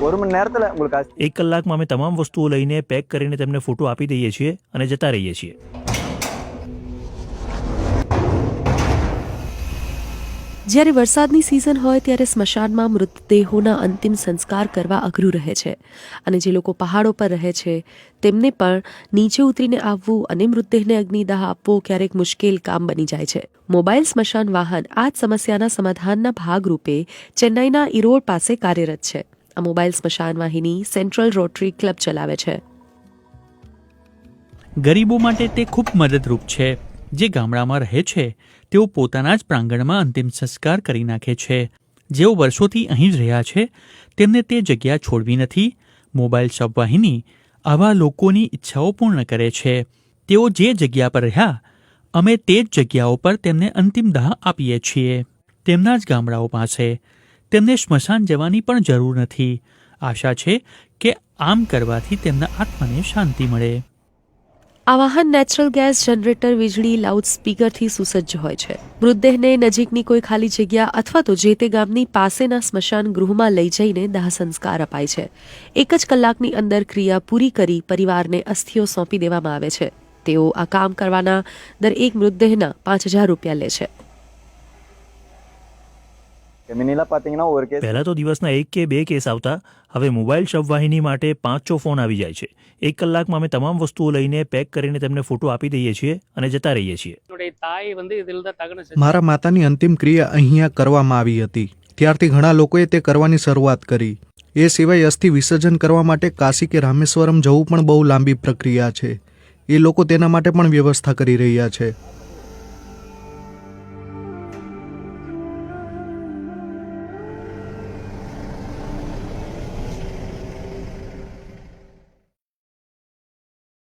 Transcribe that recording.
1 કલાકમાં અમે તમામ વસ્તુઓ લઈને પેક કરીને તેમને ફોટો આપી દઈએ છીએ અને જતા રહીએ છીએ. જ્યારે વરસાદની સિઝન હોય ત્યારે સ્મશાનમાં મૃતદેહોના અંતિમ સંસ્કાર કરવા અઘરું રહે છે અને જે લોકો પહાડો પર રહે છે તેમને પણ નીચે ઉતરીને આવવું અને મૃતદેહને અગ્નિદાહ આપવો ક્યારેક મુશ્કેલ કામ બની જાય છે. મોબાઈલ સ્મશાન વાહન આ જ સમસ્યાના સમાધાનના ભાગરૂપે ચેન્નાઈના ઈરોડ પાસે કાર્યરત છે. આ મોબાઈલ સ્મશાન વાહિની સેન્ટ્રલ રોટરી ક્લબ ચલાવે છે. ગરીબો માટે તે ખૂબ મદદરૂપ છે. જે ગામડામાં રહે છે તેઓ પોતાના જ પ્રાંગણમાં અંતિમ સંસ્કાર કરી નાખે છે. જેઓ વર્ષોથી અહીં જ રહ્યા છે તેમને તે જગ્યા છોડવી નથી. મોબાઈલ શબવાહિની આવા લોકોની ઈચ્છાઓ પૂર્ણ કરે છે. તેઓ જે જગ્યા પર રહ્યા અમે તે જ જગ્યાઓ પર તેમને અંતિમ દાહ આપીએ છીએ. તેમના જ ગામડાઓ પાસે તેમને સ્મશાન જવાની પણ જરૂર નથી. આશા છે કે આમ કરવાથી તેમના આત્માને શાંતિ મળે. આ વાહન નેચરલ ગેસ જનરેટર, વીજળી, લાઉડ સ્પીકરથી સુસજ્જ હોય છે. મૃતદેહને નજીકની કોઈ ખાલી જગ્યા અથવા તો જે તે ગામની પાસેના સ્મશાન ગૃહમાં લઈ જઈને દાહ સંસ્કાર અપાય છે. 1 જ કલાકની અંદર ક્રિયા પૂરી કરી પરિવારને અસ્થિઓ સોંપી દેવામાં આવે છે. તેઓ આ કામ કરવાના દર એક મૃતદેહના 5,000 રૂપિયા લે છે. પહેલા તો દિવસના 1 કે 2 કેસ આવતા. હવે મોબાઈલ શબવાહિની માટે 5 ફોન આવી જાય છે. 1 કલાકમાં અમે તમામ વસ્તુઓ લઈને પેક કરીને તેમને ફોટો આપી દઈએ છીએ અને જતા રહીએ છીએ. મારા માતાની અંતિમ ક્રિયા અહીંયા કરવામાં આવી હતી. ત્યારથી ઘણા લોકોએ તે કરવાની શરૂઆત કરી. એ સિવાય અસ્થિ વિસર્જન કરવા માટે કાશી કે રામેશ્વરમ જવું પણ બહુ લાંબી પ્રક્રિયા છે. એ લોકો તેના માટે પણ વ્યવસ્થા કરી રહ્યા છે.